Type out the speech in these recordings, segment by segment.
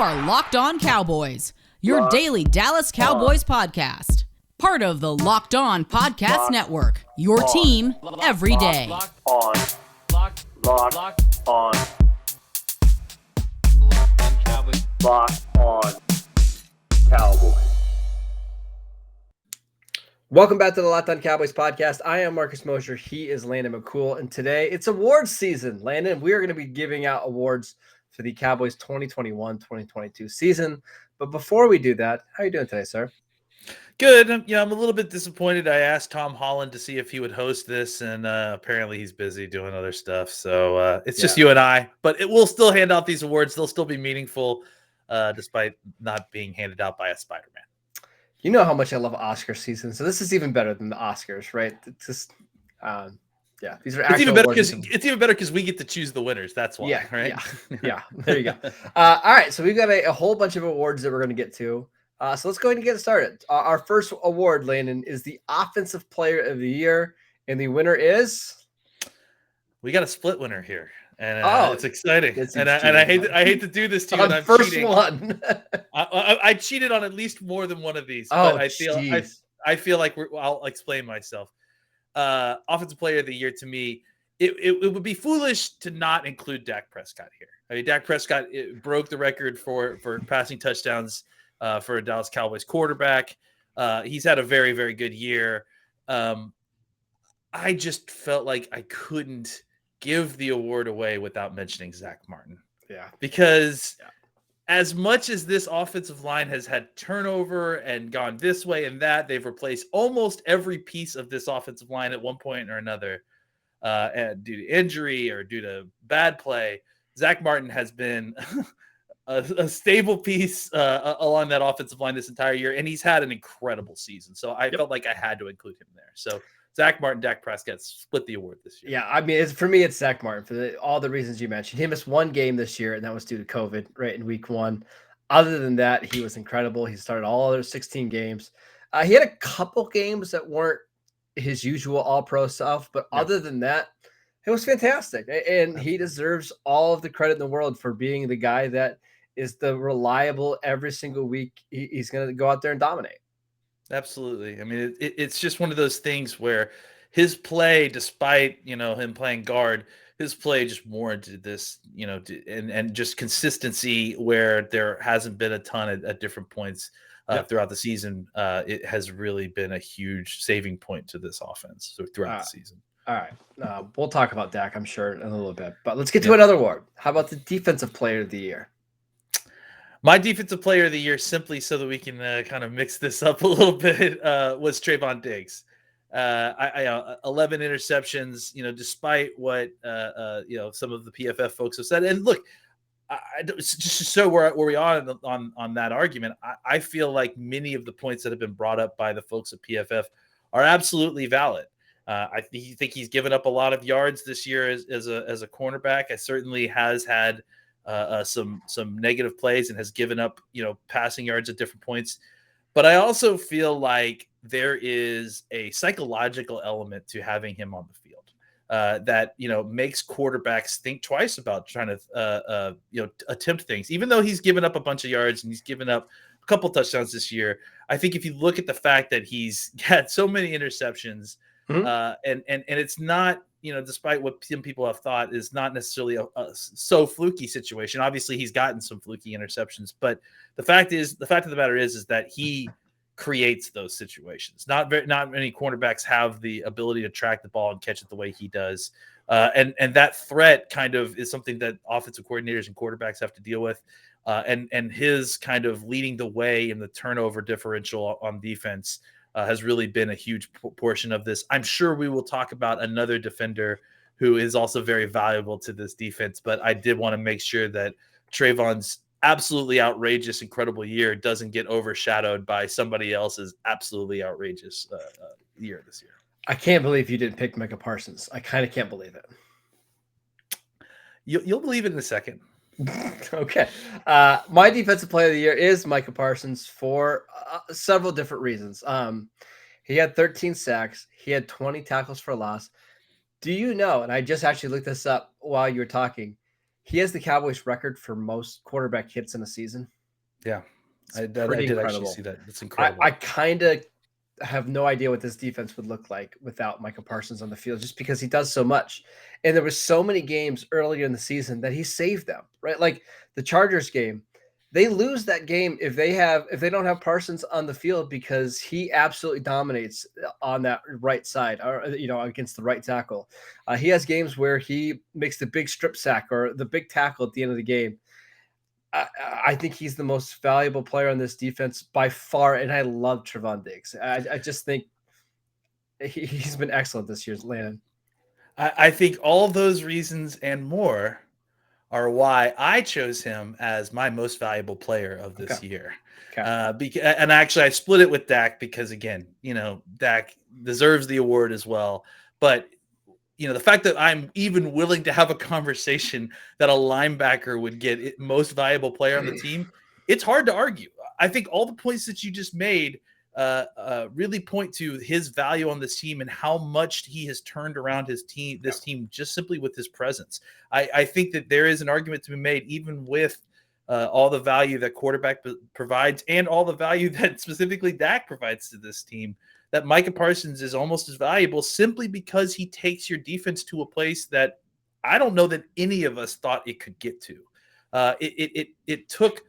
are Locked On Cowboys, your daily Dallas Cowboys podcast. Part of the Locked On Podcast Network, your team every day. Locked on Cowboys. Locked on Cowboys. Welcome back to the Locked On Cowboys podcast. I am Marcus Mosher. He is Landon McCool. And today it's awards season. Landon, we are going to be giving out awards for the Cowboys 2021-2022 season. But before we do that, how are you doing today, sir? Good. I'm a little bit disappointed. I asked Tom Holland to see if he would host this, and apparently he's busy doing other stuff. So it's just you and I. But it will still hand out these awards. They'll still be meaningful, despite not being handed out by a Spider-Man. You know how much I love Oscar season, so this is even better than the Oscars, right? It's just, these are actual awards. It's even better because we get to choose the winners. That's why, right? Yeah. There you go. All right, so we've got a whole bunch of awards that we're going to get to. So let's go ahead and get started. Our first award, Landon, is the Offensive Player of the Year, and the winner is. We got a split winner here, and it's exciting. I hate to do this to you. On I'm first cheating. one. I cheated on at least more than one of these, Oh, but I feel like I'll explain myself. Offensive Player of the Year to me, it would be foolish to not include Dak Prescott here. I mean, Dak Prescott broke the record for passing touchdowns for a Dallas Cowboys quarterback. He's had a very, very good year. I just felt like I couldn't give the award away without mentioning Zack Martin. Yeah. Because as much as this offensive line has had turnover and gone this way and that, they've replaced almost every piece of this offensive line at one point or another, and due to injury or due to bad play. Zack Martin has been a stable piece along that offensive line this entire year, and he's had an incredible season. So I felt like I had to include him there. So Zack Martin, Dak Prescott split the award this year. Yeah, I mean, for me, it's Zack Martin for all the reasons you mentioned. He missed one game this year, and that was due to COVID, right, in week one. Other than that, he was incredible. He started all other 16 games. He had a couple games that weren't his usual all-pro stuff, but other than that, it was fantastic. And he deserves all of the credit in the world for being the guy that is the reliable every single week. He's going to go out there and dominate. Absolutely. I mean, it's just one of those things where his play, despite, him playing guard, his play just warranted this, and just consistency where there hasn't been a ton at different points throughout the season. It has really been a huge saving point to this offense throughout the season. All right. We'll talk about Dak, I'm sure, in a little bit. But let's get to another award. How about the Defensive Player of the Year? My Defensive Player of the Year, simply so that we can kind of mix this up a little bit, was Trayvon Diggs. 11 interceptions, despite what some of the PFF folks have said. And look, just to show where we are on that argument, I feel like many of the points that have been brought up by the folks at PFF are absolutely valid. I think he's given up a lot of yards this year as a cornerback. I certainly has had some negative plays and has given up, passing yards at different points. But I also feel like there is a psychological element to having him on the field that, makes quarterbacks think twice about trying to, attempt things. Even though he's given up a bunch of yards and he's given up a couple touchdowns this year, I think if you look at the fact that he's had so many interceptions, and it's not, despite what some people have thought, is not necessarily a so fluky situation. Obviously, he's gotten some fluky interceptions, but the fact of the matter is that he creates those situations. Not many cornerbacks have the ability to track the ball and catch it the way he does, and that threat kind of is something that offensive coordinators and quarterbacks have to deal with. And his kind of leading the way in the turnover differential on defense has really been a huge portion of this. I'm sure we will talk about another defender who is also very valuable to this defense, but I did want to make sure that Trayvon's absolutely outrageous, incredible year doesn't get overshadowed by somebody else's absolutely outrageous year this year. I can't believe you didn't pick Micah Parsons. I kind of can't believe it. You'll believe it in a second. Okay. My Defensive Player of the Year is Micah Parsons for several different reasons. He had 13 sacks. He had 20 tackles for loss. Do you know, and I just actually looked this up while you were talking, he has the Cowboys record for most quarterback hits in a season. Yeah, I did Pretty actually incredible. see that. That's incredible. I kind of have no idea what this defense would look like without Micah Parsons on the field, just because he does so much. And there was so many games earlier in the season that he saved them, right? Like the Chargers game, they lose that game if they don't have Parsons on the field, because he absolutely dominates on that right side, or against the right tackle. He has games where he makes the big strip sack or the big tackle at the end of the game. I think he's the most valuable player on this defense by far, and I love Trevon Diggs. I just think he's been excellent this year, Landon. I think all of those reasons and more are why I chose him as my most valuable player of this year. Okay. And actually, I split it with Dak because, again, Dak deserves the award as well. But the fact that I'm even willing to have a conversation that a linebacker would get most valuable player on the team, it's hard to argue. I think all the points that you just made really point to his value on this team and how much he has turned around this team just simply with his presence. I think that there is an argument to be made, even with all the value that quarterback provides and all the value that specifically Dak provides to this team, that Micah Parsons is almost as valuable simply because he takes your defense to a place that I don't know that any of us thought it could get to. It took.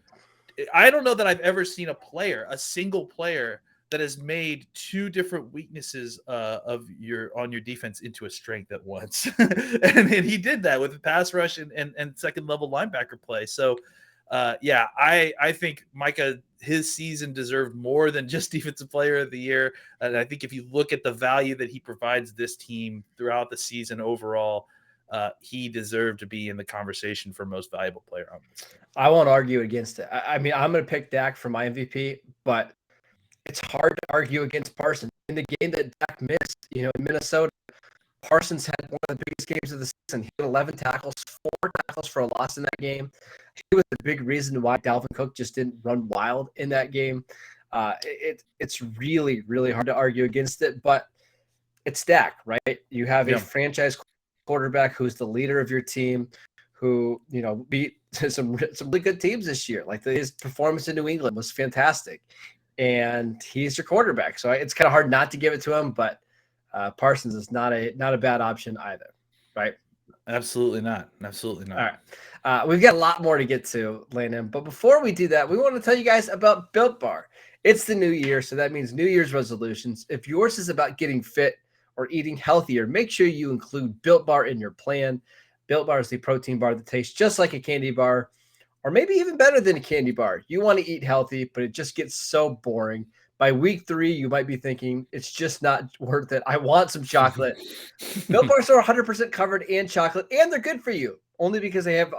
I don't know that I've ever seen a single player that has made two different weaknesses on your defense into a strength at once, and he did that with pass rush and second level linebacker play. So. I think Micah, his season deserved more than just defensive player of the year. And I think if you look at the value that he provides this team throughout the season overall, he deserved to be in the conversation for most valuable player on this team. I won't argue against it. I mean, I'm going to pick Dak for my MVP, but it's hard to argue against Parsons. In the game that Dak missed, in Minnesota, Parsons had one of the biggest games of the season. He had 11 tackles, 4 tackles for a loss in that game. He was the big reason why Dalvin Cook just didn't run wild in that game. It's really, really hard to argue against it, but it's Dak, right? You have a franchise quarterback who's the leader of your team, who beat some really good teams this year. Like his performance in New England was fantastic, and he's your quarterback. So it's kind of hard not to give it to him, but Parsons is not a bad option either, right? Absolutely not. Absolutely not. All right. We've got a lot more to get to, Landon. But before we do that, we want to tell you guys about Built Bar. It's the new year, so that means New Year's resolutions. If yours is about getting fit or eating healthier, make sure you include Built Bar in your plan. Built Bar is the protein bar that tastes just like a candy bar, or maybe even better than a candy bar. You want to eat healthy, but it just gets so boring. By week 3, you might be thinking, it's just not worth it. I want some chocolate. Built Bars are 100% covered in chocolate, and they're good for you. Only because they have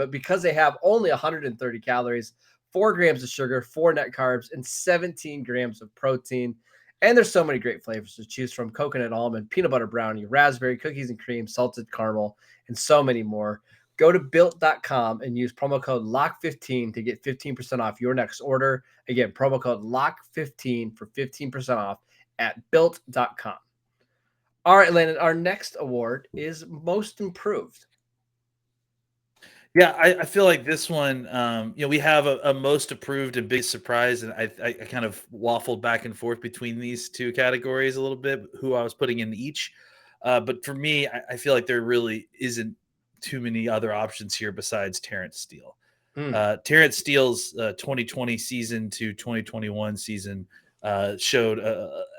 because they have only 130 calories, 4 grams of sugar, 4 net carbs, and 17 grams of protein. And there's so many great flavors to choose from: coconut almond, peanut butter brownie, raspberry, cookies and cream, salted caramel, and so many more. Go to built.com and use promo code LOCK15 to get 15% off your next order. Again, promo code LOCK15 for 15% off at built.com. All right, Landon, our next award is Most Improved. Yeah, I feel like this one, we have a most approved and big surprise, and I kind of waffled back and forth between these two categories a little bit, who I was putting in each. But for me, I feel like there really isn't too many other options here besides Terence Steele. Terence Steele's 2020 season to 2021 season showed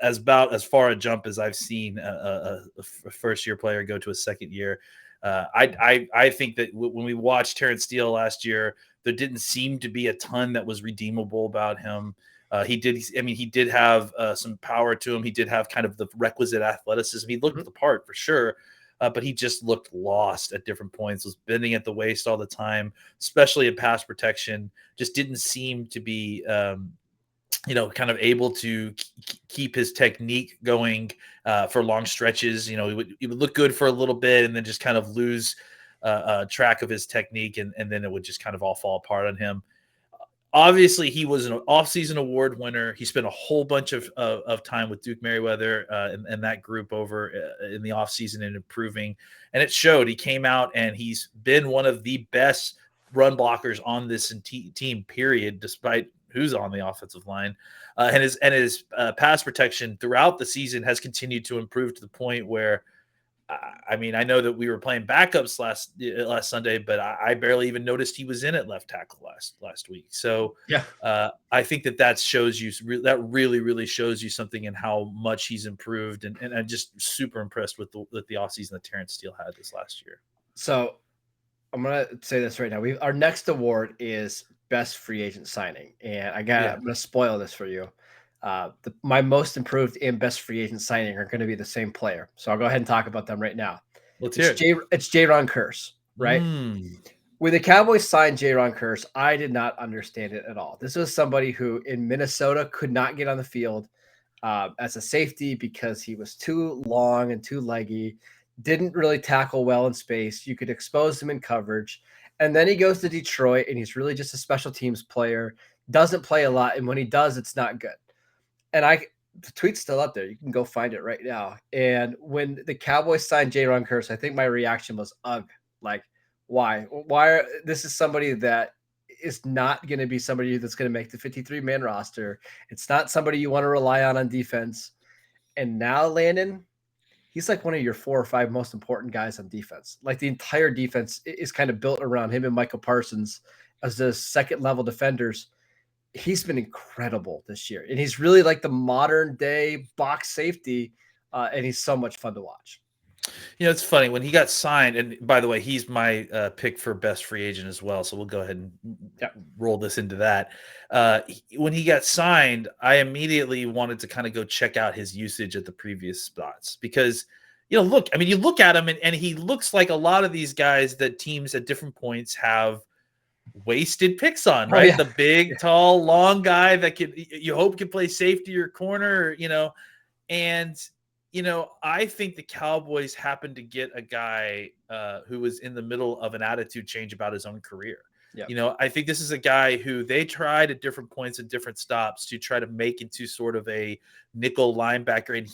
as far a jump as I've seen a first-year player go to a second year. I think that when we watched Terence Steele last year, there didn't seem to be a ton that was redeemable about him. He did have some power to him. He did have kind of the requisite athleticism. He looked the part for sure. But he just looked lost at different points, was bending at the waist all the time, especially in pass protection. Just didn't seem to be, kind of able to keep his technique going for long stretches. He would look good for a little bit and then just kind of lose track of his technique, and then it would just kind of all fall apart on him. Obviously, he was an offseason award winner. He spent a whole bunch of time with Duke Merriweather and that group over in the offseason and improving. And it showed. He came out and he's been one of the best run blockers on this team, period, despite who's on the offensive line. And his pass protection throughout the season has continued to improve to the point where, I mean, I know that we were playing backups last Sunday, but I barely even noticed he was in at left tackle last week. So Yeah. I think that shows you that really shows you something in how much he's improved, and I'm just super impressed with the offseason that Terrence Steele had this last year. So I'm gonna say this right now. Our next award is best free agent signing, and I'm gonna spoil this for you. My most improved and best free agent signing are going to be the same player. So I'll go ahead and talk about them right now. Let's hear it. It's J-Ron Curse, right? When the Cowboys signed J-Ron Curse, I did not understand it at all. This was somebody who in Minnesota could not get on the field as a safety because he was too long and too leggy, didn't really tackle well in space. You could expose him in coverage. And then he goes to Detroit, and he's really just a special teams player, doesn't play a lot. And when he does, it's not good. And the tweet's still up there. You can go find it right now. And when the Cowboys signed J-Ron Curse, I think my reaction was, ugh, like, why? This is somebody that is not going to be somebody that's going to make the 53-man roster. It's not somebody you want to rely on defense. And now Landon, he's like one of your 4 or 5 most important guys on defense. Like the entire defense is kind of built around him and Michael Parsons as the second level defenders. He's been incredible this year, and he's really like the modern day box safety. And he's so much fun to watch. You know, it's funny when he got signed, and by the way, he's my pick for best free agent as well. So we'll go ahead and roll this into that. When he got signed, I immediately wanted to kind of go check out his usage at the previous spots because, you look at him and he looks like a lot of these guys that teams at different points have wasted picks on, right? The big, tall, long guy that you hope can play safety or corner, and I think the Cowboys happened to get a guy who was in the middle of an attitude change about his own career. Yeah. I think this is a guy who they tried at different points and different stops to try to make into sort of a nickel linebacker. And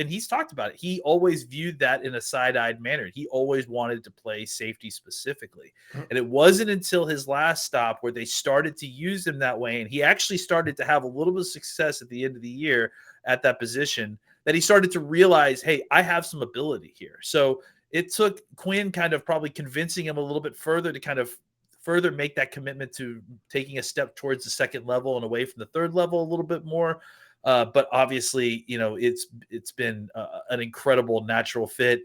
he's talked about it. He always viewed that in a side-eyed manner. He always wanted to play safety specifically. And it wasn't until his last stop where they started to use him that way. And he actually started to have a little bit of success at the end of the year at that position that he started to realize, hey, I have some ability here. So it took Quinn kind of probably convincing him a little bit further to kind of further make that commitment to taking a step towards the second level and away from the third level a little bit more. But obviously, it's been an incredible natural fit.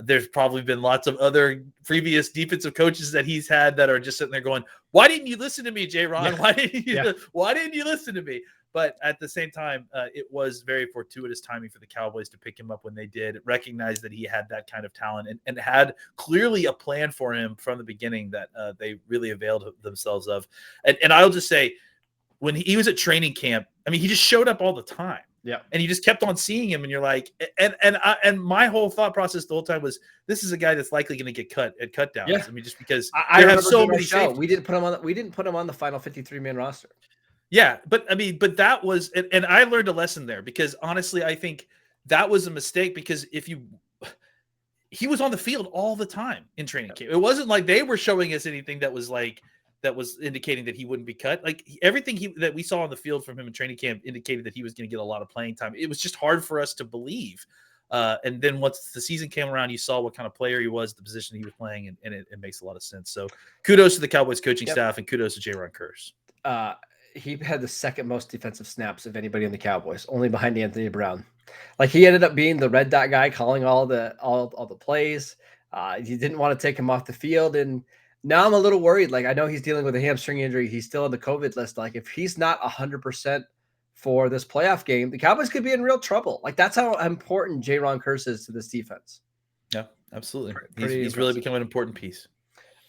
There's probably been lots of other previous defensive coaches that he's had that are just sitting there going, why didn't you listen to me, J-Ron? Yeah. Why didn't you listen to me? But at the same time, it was very fortuitous timing for the Cowboys to pick him up when they did, recognize that he had that kind of talent and had clearly a plan for him from the beginning that they really availed themselves of. And I'll just say, when he was at training camp, I mean, he just showed up all the time. Yeah. And you just kept on seeing him, and you're like, and my whole thought process the whole time was, this is a guy that's likely going to get cut at cut downs. Yeah. I mean, just because I have so many safeties. We didn't put him on the final 53-man roster. Yeah, but that was, and I learned a lesson there because honestly, I think that was a mistake because he was on the field all the time in training camp. It wasn't like they were showing us anything that was indicating that he wouldn't be cut. Like everything that we saw on the field from him in training camp indicated that he was going to get a lot of playing time. It was just hard for us to believe. And then once the season came around, you saw what kind of player he was, the position he was playing, and it makes a lot of sense. So kudos to the Cowboys coaching staff and kudos to J-Ron Curse. He had the second most defensive snaps of anybody in the Cowboys, only behind Anthony Brown. Like he ended up being the red dot guy calling all the plays. You didn't want to take him off the field. And now I'm a little worried. Like I know he's dealing with a hamstring injury. He's still on the COVID list. Like if he's not 100% for this playoff game, the Cowboys could be in real trouble. Like that's how important J-Ron Curse is to this defense. Yeah, absolutely. He's really become an important piece.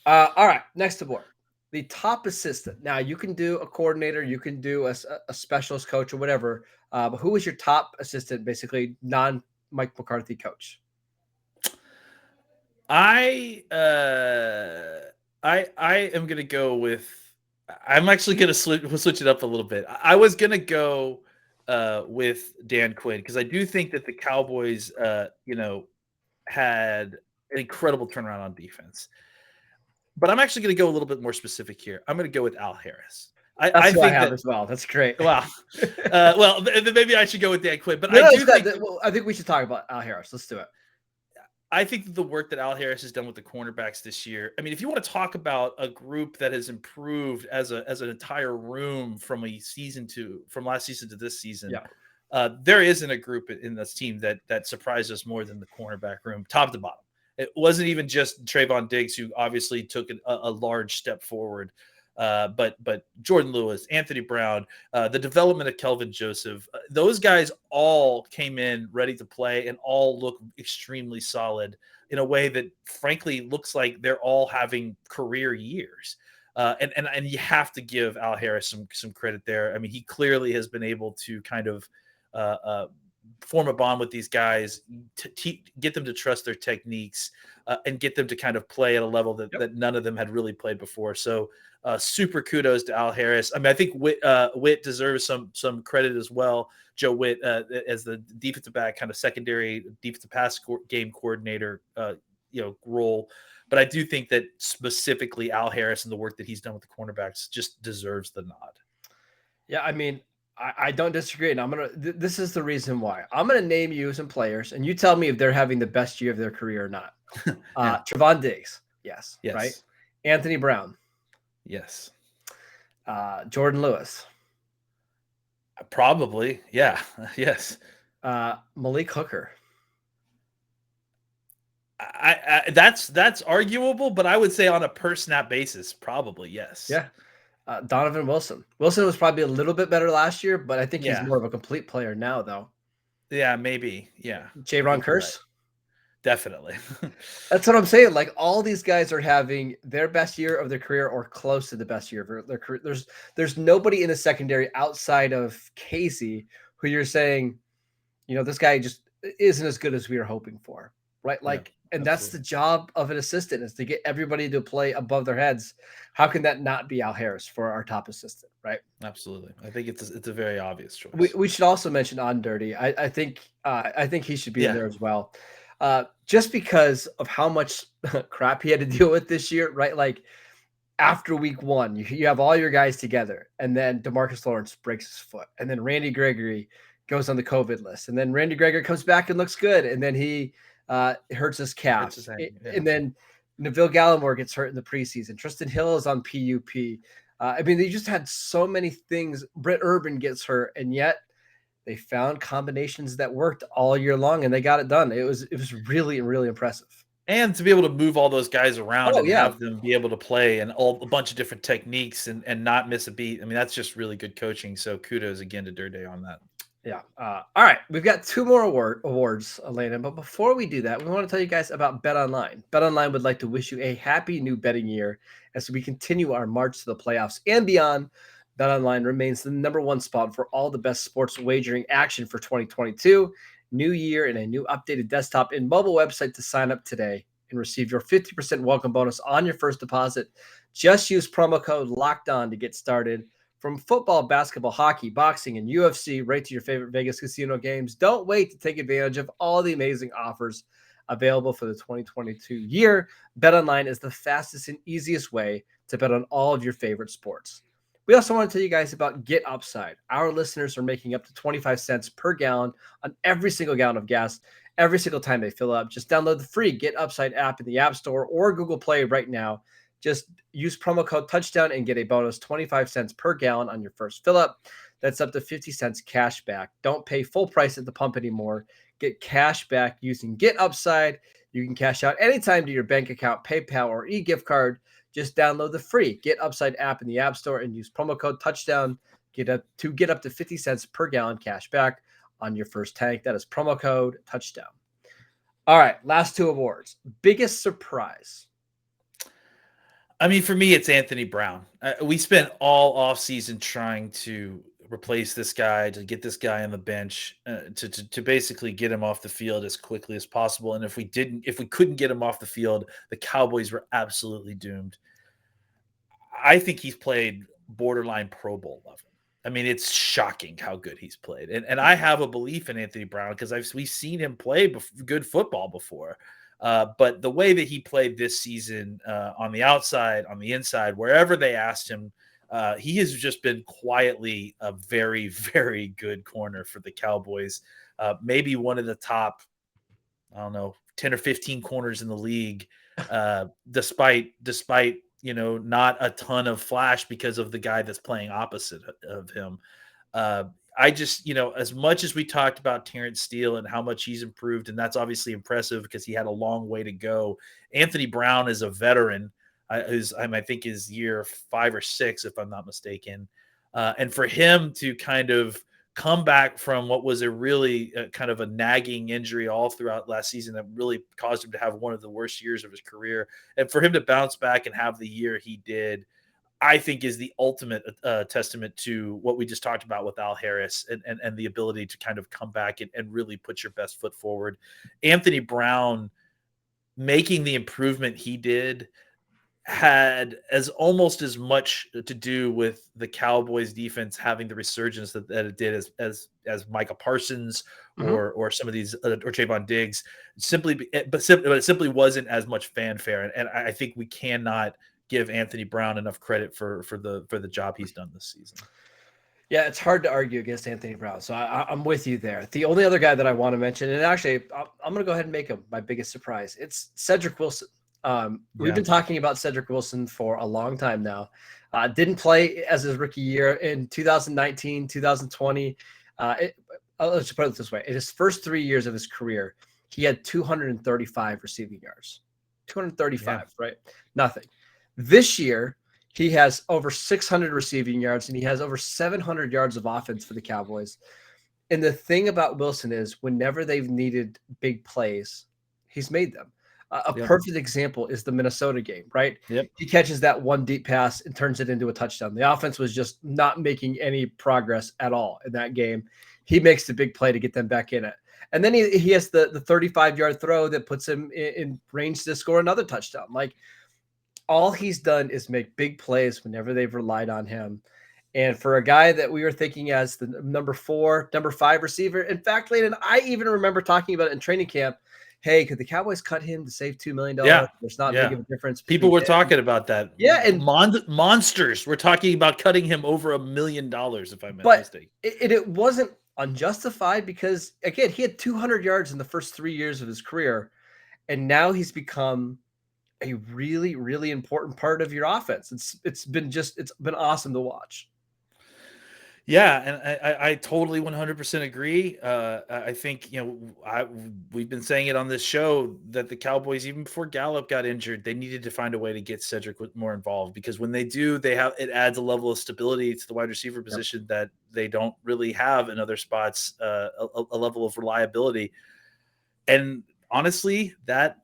All right, next award. The top assistant. Now you can do a coordinator, you can do a specialist coach or whatever. But who was your top assistant, basically non-Mike McCarthy coach? I am going to go with. I'm actually going to switch it up a little bit. I was going to go with Dan Quinn because I do think that the Cowboys, had an incredible turnaround on defense. But I'm actually going to go a little bit more specific here. I'm going to go with Al Harris. That's I who I think have that as well. That's great. wow. Well, then maybe I should go with Dan Quinn. But No, I do it's good. think Well, I think we should talk about Al Harris. Let's do it. I think that the work that Al Harris has done with the cornerbacks this year. I mean, if you want to talk about a group that has improved as an entire room from last season to this season, there isn't a group in this team that surprised us more than the cornerback room, top to bottom. It wasn't even just Trayvon Diggs, who obviously took a large step forward. But Jordan Lewis, Anthony Brown, the development of Kelvin Joseph, those guys all came in ready to play and all look extremely solid in a way that frankly looks like they're all having career years. And you have to give Al Harris some credit there. I mean, he clearly has been able to kind of form a bond with these guys, get them to trust their techniques, and get them to kind of play at a level that none of them had really played before. So super kudos to Al Harris. I mean, I think Witt deserves some credit as well. Joe Witt as the defensive back, kind of secondary defensive pass game coordinator, role. But I do think that specifically Al Harris and the work that he's done with the cornerbacks just deserves the nod. Yeah, I mean, I don't disagree, and this is the reason why. I'm gonna name you some players, and you tell me if they're having the best year of their career or not. Trayvon Diggs, yes, right. Anthony Brown, yes. Jordan Lewis, probably, yeah, yes. Malik Hooker. That's arguable, but I would say on a per snap basis, probably yes. Yeah. Donovan Wilson. Wilson was probably a little bit better last year, but I think he's more of a complete player now, though. Yeah, maybe. Yeah. Javon Curse. Right. Definitely. That's what I'm saying. Like, all these guys are having their best year of their career or close to the best year of their career. There's nobody in the secondary outside of Casey who you're saying, this guy just isn't as good as we were hoping for. Right. Like, and that's the job of an assistant, is to get everybody to play above their heads. How can that not be Al Harris for our top assistant? Right. Absolutely. I think it's a very obvious choice. We should also mention On Dirty. I think he should be in there as well. Just because of how much crap he had to deal with this year. Right. Like, after week one, you have all your guys together, and then DeMarcus Lawrence breaks his foot, and then Randy Gregory goes on the COVID list, and then Randy Gregory comes back and looks good, and then he hurts his calf. And then Neville Gallimore gets hurt in the preseason. Tristan Hill is on PUP. I mean, they just had so many things. Britt Urban gets hurt, and yet they found combinations that worked all year long, and they got it done. It was really, really impressive. And to be able to move all those guys around have them be able to play and a bunch of different techniques and not miss a beat. I mean, that's just really good coaching. So kudos again to Dirday on that. Yeah. All right. We've got two more awards, Landon. But before we do that, we want to tell you guys about BetOnline. BetOnline would like to wish you a happy new betting year as we continue our march to the playoffs and beyond. BetOnline remains the #1 spot for all the best sports wagering action for 2022. New year and a new updated desktop and mobile website to sign up today and receive your 50% welcome bonus on your first deposit. Just use promo code LOCKEDON to get started. From football, basketball, hockey, boxing, and UFC, right to your favorite Vegas casino games. Don't wait to take advantage of all the amazing offers available for the 2022 year. BetOnline is the fastest and easiest way to bet on all of your favorite sports. We also want to tell you guys about Get Upside. Our listeners are making up to 25 cents per gallon on every single gallon of gas every single time they fill up. Just download the free Get Upside app in the App Store or Google Play right now. Just use promo code Touchdown and get a bonus 25 cents per gallon on your first fill up. That's up to 50 cents cash back. Don't pay full price at the pump anymore. Get cash back using Get Upside. You can cash out anytime to your bank account, PayPal, or e-gift card. Just download the free Get Upside app in the App Store and use promo code Touchdown get up to 50 cents per gallon cash back on your first tank. That is promo code Touchdown. All right, last two awards. Biggest surprise. I mean, for me, it's Anthony Brown. We spent all offseason trying to replace this guy, to get this guy on the bench, to basically get him off the field as quickly as possible. And if we couldn't get him off the field, the Cowboys were absolutely doomed. I think he's played borderline Pro Bowl level. I mean, it's shocking how good he's played. And I have a belief in Anthony Brown because we've seen him play good football before. But the way that he played this season on the outside, on the inside, wherever they asked him, he has just been quietly a very, very good corner for the Cowboys. Maybe one of the top, I don't know, 10 or 15 corners in the league, despite not a ton of flash because of the guy that's playing opposite of him. I just, as much as we talked about Terrence Steele and how much he's improved, and that's obviously impressive because he had a long way to go. Anthony Brown is a veteran, I think is year 5 or 6, if I'm not mistaken. And for him to kind of come back from what was a really kind of a nagging injury all throughout last season that really caused him to have one of the worst years of his career, and for him to bounce back and have the year he did, I think is the ultimate testament to what we just talked about with Al Harris and the ability to kind of come back and really put your best foot forward. Anthony Brown making the improvement he did had almost as much to do with the Cowboys defense having the resurgence that it did as Micah Parsons or some of these or Trayvon Diggs, but it simply wasn't as much fanfare. And I think we cannot give Anthony Brown enough credit for the job he's done this season. Yeah, it's hard to argue against Anthony Brown. So I'm with you there. The only other guy that I want to mention, and actually I'm going to go ahead and make him my biggest surprise. It's Cedric Wilson. We've been talking about Cedric Wilson for a long time now. Didn't play as his rookie year in 2019, 2020. Let's just put it this way. In his first 3 years of his career, he had 235 receiving yards. 235, right? Nothing. This year, he has over 600 receiving yards, and he has over 700 yards of offense for the Cowboys. And the thing about Wilson is whenever they've needed big plays, he's made them. A perfect example is the Minnesota game, right? Yep. He catches that one deep pass and turns it into a touchdown. The offense was just not making any progress at all in that game. He makes the big play to get them back in it. And then he has the 35-yard throw that puts him in range to score another touchdown. Like, all he's done is make big plays whenever they've relied on him. And for a guy that we were thinking as the number 4, number 5 receiver, in fact, Landon, I even remember talking about it in training camp. Hey, could the Cowboys cut him to save $2 million? Yeah. There's not big of a difference. People were talking about that. Yeah. And monsters were talking about cutting him over $1 million, if I'm not mistaken. It wasn't unjustified because, again, he had 200 yards in the first 3 years of his career. And now he's become a really, really important part of your offense. It's been awesome to watch. Yeah, and I totally 100% agree. I think we've been saying it on this show that the Cowboys, even before Gallup got injured, they needed to find a way to get Cedric more involved, because when they do, it adds a level of stability to the wide receiver position that they don't really have in other spots. A level of reliability, and honestly, that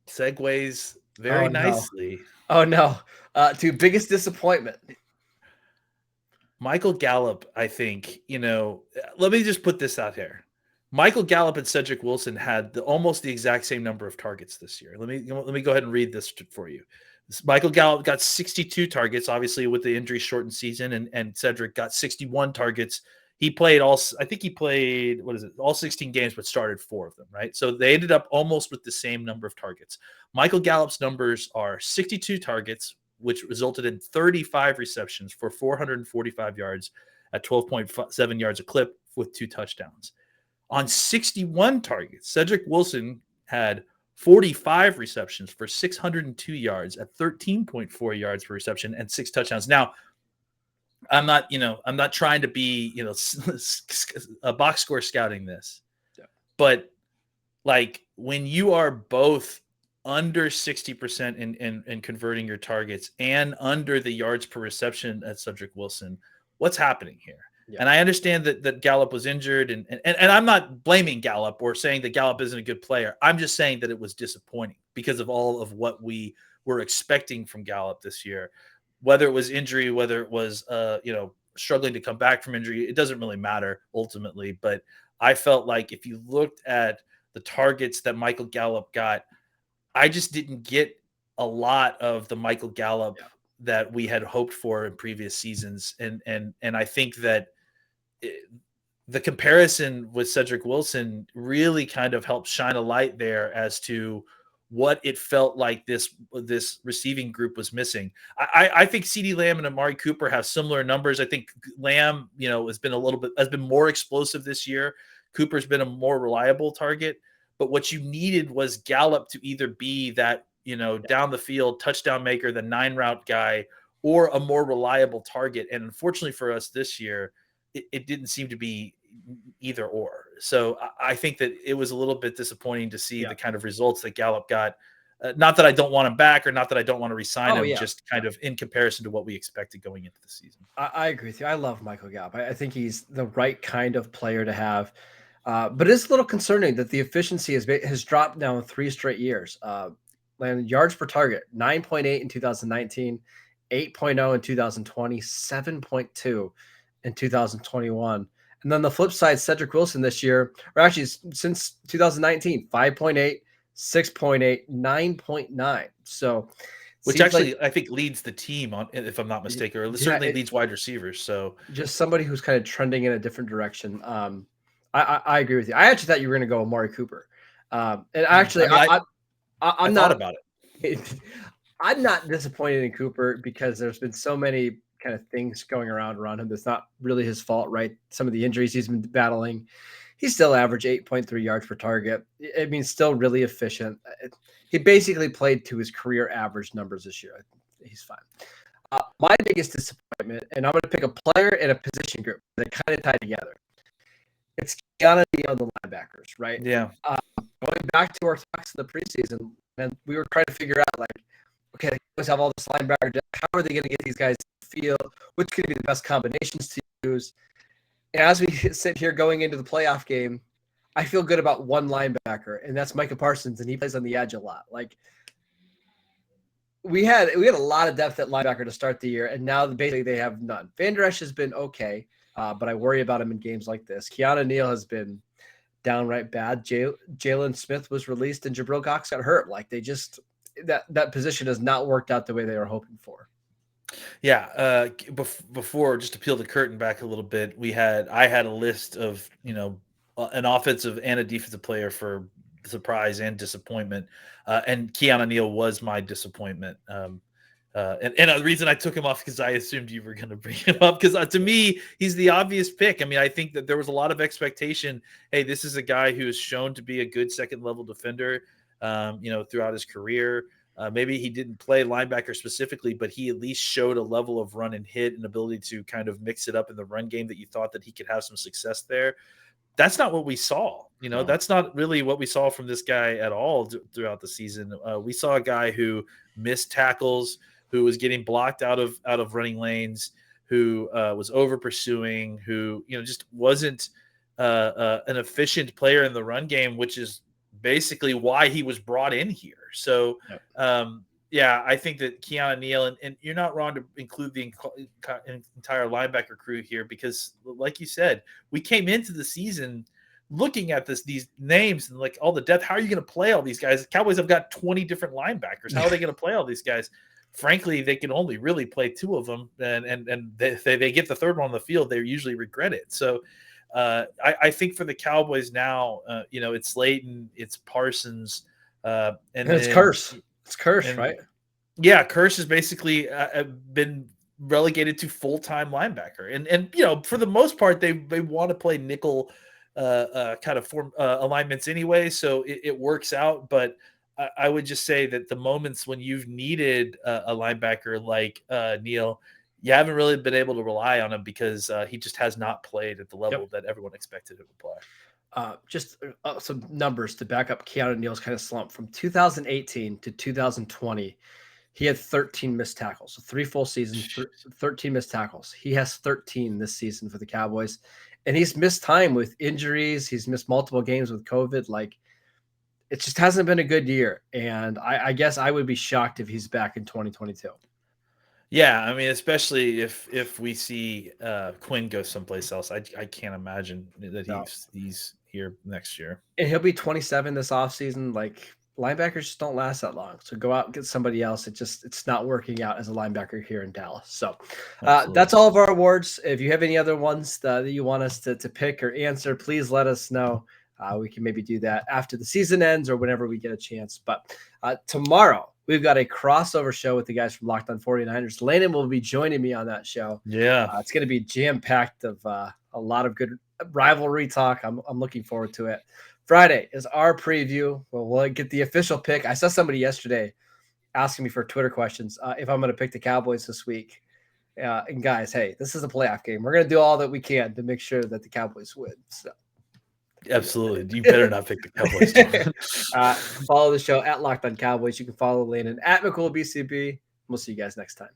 segues very nicely. Oh no! To biggest disappointment. Michael Gallup, I think, let me just put this out here. Michael Gallup and Cedric Wilson had almost the exact same number of targets this year. Let me go ahead and read this for you. Michael Gallup got 62 targets, obviously with the injury shortened season, and Cedric got 61 targets. He played all 16 games, but started 4 of them, right? So they ended up almost with the same number of targets. Michael Gallup's numbers are 62 targets, which resulted in 35 receptions for 445 yards at 12.7 yards a clip with 2 touchdowns. On 61 targets, Cedric Wilson had 45 receptions for 602 yards at 13.4 yards per reception and 6 touchdowns. Now, I'm not trying to be, a box score scouting this, but like when you are both under 60% in converting your targets and under the yards per reception at Cedric Wilson, what's happening here? Yeah. And I understand that Gallup was injured, and I'm not blaming Gallup or saying that Gallup isn't a good player. I'm just saying that it was disappointing because of all of what we were expecting from Gallup this year, whether it was injury, whether it was struggling to come back from injury. It doesn't really matter ultimately, but I felt like if you looked at the targets that Michael Gallup got, I just didn't get a lot of the Michael Gallup that we had hoped for in previous seasons. And I think that the comparison with Cedric Wilson really kind of helped shine a light there as to what it felt like this receiving group was missing. I think CeeDee Lamb and Amari Cooper have similar numbers. I think Lamb, has been more explosive this year. Cooper's been a more reliable target. But what you needed was Gallup to either be that, down the field touchdown maker, the 9-route guy, or a more reliable target. And unfortunately for us this year, it didn't seem to be either or. So I think that it was a little bit disappointing to see the kind of results that Gallup got. Not that I don't want him back or not that I don't want to resign him, just kind of in comparison to what we expected going into the season. I agree with you. I love Michael Gallup. I think he's the right kind of player to have. But it's a little concerning that the efficiency has dropped now in 3 straight years. Landon, yards per target, 9.8 in 2019, 8.0 in 2020, 7.2 in 2021. And then the flip side, Cedric Wilson this year, or actually since 2019, 5.8, 6.8, 9.9. So, which actually I think leads the team on, if I'm not mistaken, or certainly leads wide receivers. So just somebody who's kind of trending in a different direction. I agree with you. I actually thought you were going to go Amari Cooper. And actually, I'm not about it. I'm not disappointed in Cooper because there's been so many kind of things going around him. That's not really his fault, right? Some of the injuries he's been battling. He still averaged 8.3 yards per target. I mean, still really efficient. He basically played to his career average numbers this year. He's fine. My biggest disappointment, and I'm going to pick a player and a position group that kind of tie together. It's gotta be on the linebackers, right? Yeah. Going back to our talks in the preseason, and we were trying to figure out, like, okay, they always have all this linebacker depth. How are they going to get these guys to the field? Which could be the best combinations to use? And as we sit here going into the playoff game, I feel good about one linebacker, and that's Micah Parsons, and he plays on the edge a lot. Like, we had a lot of depth at linebacker to start the year, and now basically they have none. Van Der Esch has been okay, but I worry about him in games like this. Keanu Neal has been downright bad. Jalen Smith was released, and Jabril Cox got hurt. Like, they just that position has not worked out the way they were hoping for. Yeah. Before, just to peel the curtain back a little bit, I had a list of an offensive and a defensive player for surprise and disappointment, and Keanu Neal was my disappointment. And the reason I took him off because I assumed you were going to bring him up, because to me, he's the obvious pick. I mean, I think that there was a lot of expectation. Hey, this is a guy who is shown to be a good second level defender, throughout his career. Maybe he didn't play linebacker specifically, but he at least showed a level of run and hit and ability to kind of mix it up in the run game that you thought that he could have some success there. That's not what we saw. No. That's not really what we saw from this guy at all throughout the season. We saw a guy who missed tackles, who was getting blocked out of running lanes, who was over pursuing, who just wasn't an efficient player in the run game, which is basically why he was brought in here. So, I think that Keanu Neal, and you're not wrong to include the entire linebacker crew here, because like you said, we came into the season looking at these names and like all the depth. How are you going to play all these guys? The Cowboys have got 20 different linebackers. How are they going to play all these guys? Frankly, they can only really play 2 of them, and they get the third one on the field, they usually regret it. So I think for the Cowboys now, it's Landon, it's Parsons, and it's Curse. It's Curse, right? Yeah, Curse has basically been relegated to full-time linebacker, and for the most part, they want to play nickel kind of form alignments anyway, so it works out. But I would just say that the moments when you've needed a linebacker like Neal, you haven't really been able to rely on him because he just has not played at the level that everyone expected him to play. Just some numbers to back up Keanu Neal's kind of slump. From 2018 to 2020, he had 13 missed tackles. So 3 full seasons, 13 missed tackles. He has 13 this season for the Cowboys. And he's missed time with injuries. He's missed multiple games with COVID. Like, it just hasn't been a good year. And I guess I would be shocked if he's back in 2022. Yeah, I mean, especially if we see Quinn go someplace else, I can't imagine that he's here next year. And he'll be 27 this offseason. Like, linebackers just don't last that long. So go out and get somebody else. It's not working out as a linebacker here in Dallas. So that's all of our awards. If you have any other ones that you want us to pick or answer, please let us know. We can maybe do that after the season ends or whenever we get a chance. But tomorrow we've got a crossover show with the guys from Locked On 49ers. Landon will be joining me on that show. Yeah. It's going to be jam-packed of a lot of good rivalry talk. I'm looking forward to it. Friday is our preview. We'll get the official pick. I saw somebody yesterday asking me for Twitter questions if I'm going to pick the Cowboys this week. And guys, hey, this is a playoff game. We're going to do all that we can to make sure that the Cowboys win. So. Absolutely. You better not pick the Cowboys. Follow the show at Locked On Cowboys. You can follow Landon at McCool BCB. We'll see you guys next time.